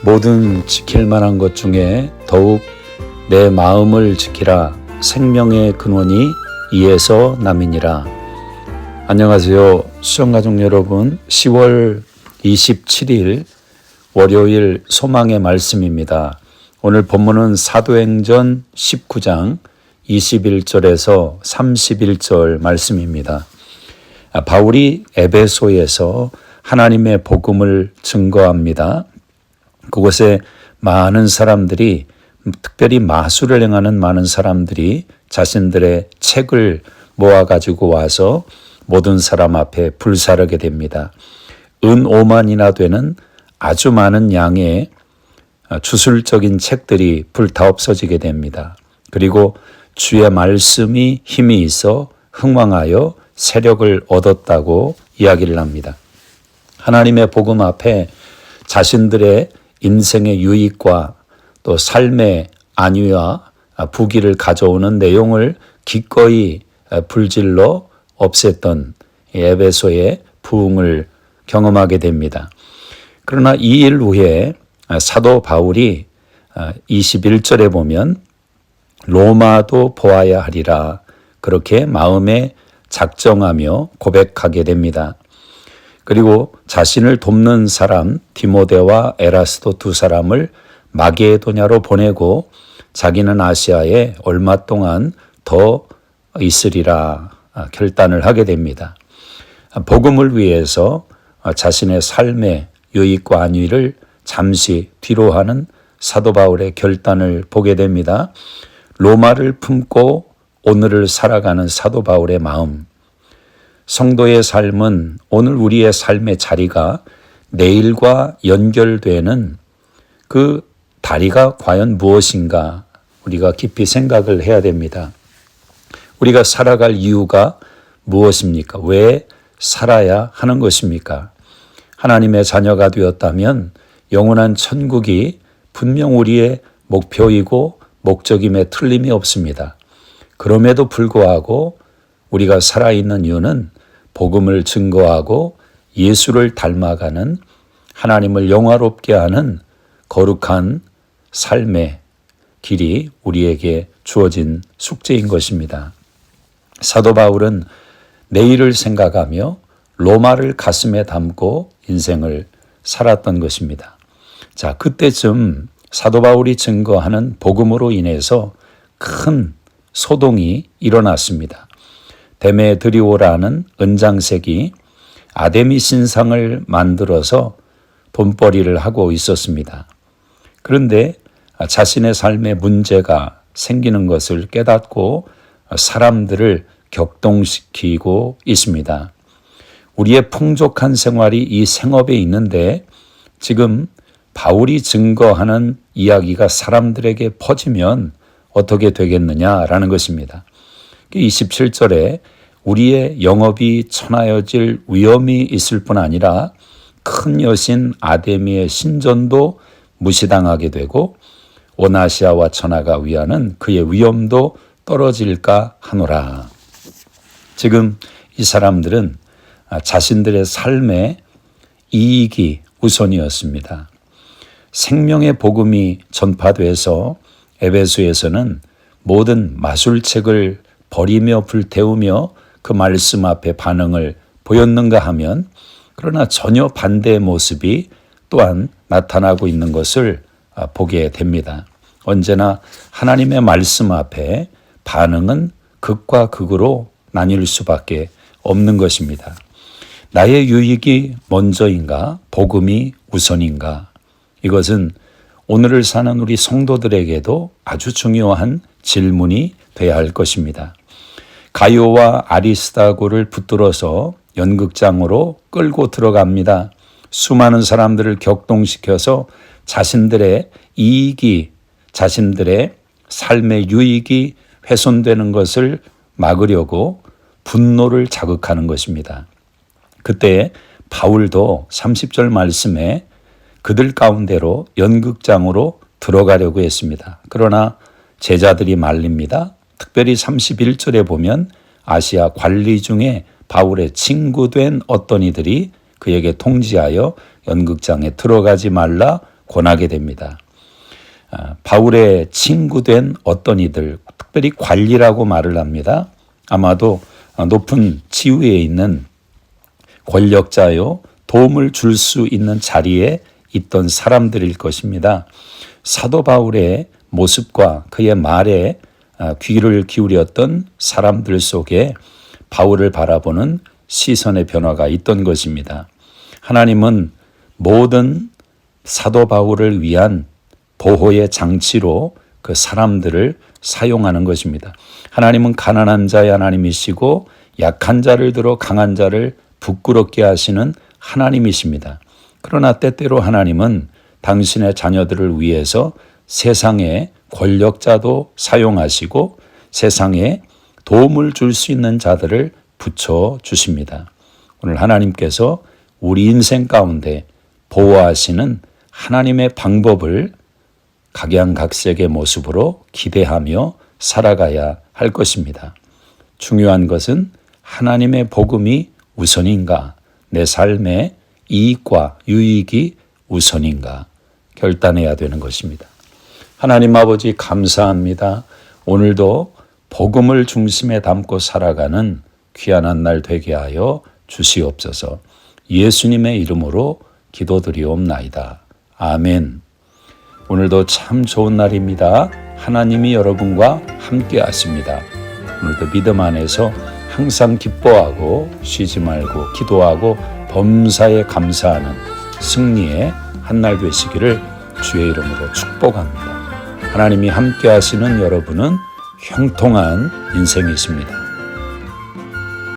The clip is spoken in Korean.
모든 지킬 만한 것 중에 더욱 내 마음을 지키라. 생명의 근원이 이에서 남이니라. 안녕하세요. 수정가족 여러분, 10월 27일 월요일 소망의 말씀입니다. 오늘 본문은 사도행전 19장 21절에서 31절 말씀입니다. 바울이 에베소에서 하나님의 복음을 증거합니다. 그곳에 많은 사람들이, 특별히 마술을 행하는 많은 사람들이 자신들의 책을 모아가지고 와서 모든 사람 앞에 불사르게 됩니다. 은 5만이나 되는 아주 많은 양의 주술적인 책들이 불타 없어지게 됩니다. 그리고 주의 말씀이 힘이 있어 흥왕하여 세력을 얻었다고 이야기를 합니다. 하나님의 복음 앞에 자신들의 인생의 유익과 또 삶의 안위와 부귀를 가져오는 내용을 기꺼이 불질러 없앴던 에베소의 부흥을 경험하게 됩니다. 그러나 2일 후에 사도 바울이 21절에 보면 로마도 보아야 하리라, 그렇게 마음에 작정하며 고백하게 됩니다. 그리고 자신을 돕는 사람 디모데와 에라스도 두 사람을 마게도냐로 보내고 자기는 아시아에 얼마 동안 더 있으리라 결단을 하게 됩니다. 복음을 위해서 자신의 삶의 유익과 안위를 잠시 뒤로 하는 사도 바울의 결단을 보게 됩니다. 로마를 품고 오늘을 살아가는 사도 바울의 마음. 성도의 삶은 오늘 우리의 삶의 자리가 내일과 연결되는 그 다리가 과연 무엇인가 우리가 깊이 생각을 해야 됩니다. 우리가 살아갈 이유가 무엇입니까? 왜 살아야 하는 것입니까? 하나님의 자녀가 되었다면 영원한 천국이 분명 우리의 목표이고 목적임에 틀림이 없습니다. 그럼에도 불구하고 우리가 살아있는 이유는 복음을 증거하고 예수를 닮아가는, 하나님을 영화롭게 하는 거룩한 삶의 길이 우리에게 주어진 숙제인 것입니다. 사도 바울은 내일을 생각하며 로마를 가슴에 담고 인생을 살았던 것입니다. 자, 그때쯤 사도 바울이 증거하는 복음으로 인해서 큰 소동이 일어났습니다. 데메드리오라는 은장색이 아데미 신상을 만들어서 돈벌이를 하고 있었습니다. 그런데 자신의 삶에 문제가 생기는 것을 깨닫고 사람들을 격동시키고 있습니다. 우리의 풍족한 생활이 이 생업에 있는데 지금 바울이 증거하는 이야기가 사람들에게 퍼지면 어떻게 되겠느냐라는 것입니다. 27절에 우리의 영업이 천하여질 위험이 있을 뿐 아니라 큰 여신 아데미의 신전도 무시당하게 되고 오나시아와 천하가 위하는 그의 위엄도 떨어질까 하노라. 지금 이 사람들은 자신들의 삶의 이익이 우선이었습니다. 생명의 복음이 전파돼서 에베소에서는 모든 마술책을 버리며 불태우며 그 말씀 앞에 반응을 보였는가 하면, 그러나 전혀 반대의 모습이 또한 나타나고 있는 것을 보게 됩니다. 언제나 하나님의 말씀 앞에 반응은 극과 극으로 나뉠 수밖에 없는 것입니다. 나의 유익이 먼저인가? 복음이 우선인가? 이것은 오늘을 사는 우리 성도들에게도 아주 중요한 질문이 되어야 할 것입니다. 가요와 아리스타고를 붙들어서 연극장으로 끌고 들어갑니다. 수많은 사람들을 격동시켜서 자신들의 이익이, 자신들의 삶의 유익이 훼손되는 것을 막으려고 분노를 자극하는 것입니다. 그때 바울도 30절 말씀에 그들 가운데로 연극장으로 들어가려고 했습니다. 그러나 제자들이 말립니다. 특별히 31절에 보면 아시아 관리 중에 바울의 친구된 어떤 이들이 그에게 통지하여 연극장에 들어가지 말라 권하게 됩니다. 바울의 친구된 어떤 이들, 특별히 관리라고 말을 합니다. 아마도 높은 지위에 있는 권력자요, 도움을 줄 수 있는 자리에 있던 사람들일 것입니다. 사도 바울의 모습과 그의 말에 귀를 기울였던 사람들 속에 바울을 바라보는 시선의 변화가 있던 것입니다. 하나님은 모든 사도 바울을 위한 보호의 장치로 그 사람들을 사용하는 것입니다. 하나님은 가난한 자의 하나님이시고 약한 자를 들어 강한 자를 부끄럽게 하시는 하나님이십니다. 그러나 때때로 하나님은 당신의 자녀들을 위해서 세상의 권력자도 사용하시고 세상에 도움을 줄 수 있는 자들을 붙여주십니다. 오늘 하나님께서 우리 인생 가운데 보호하시는 하나님의 방법을 각양각색의 모습으로 기대하며 살아가야 할 것입니다. 중요한 것은 하나님의 복음이 우선인가, 내 삶의 이익과 유익이 우선인가 결단해야 되는 것입니다. 하나님 아버지 감사합니다. 오늘도 복음을 중심에 담고 살아가는 귀한 날 되게 하여 주시옵소서. 예수님의 이름으로 기도드리옵나이다. 아멘. 오늘도 참 좋은 날입니다. 하나님이 여러분과 함께 하십니다. 오늘도 믿음 안에서 항상 기뻐하고 쉬지 말고 기도하고 범사에 감사하는 승리의 한 날 되시기를 주의 이름으로 축복합니다. 하나님이 함께 하시는 여러분은 형통한 인생이십니다.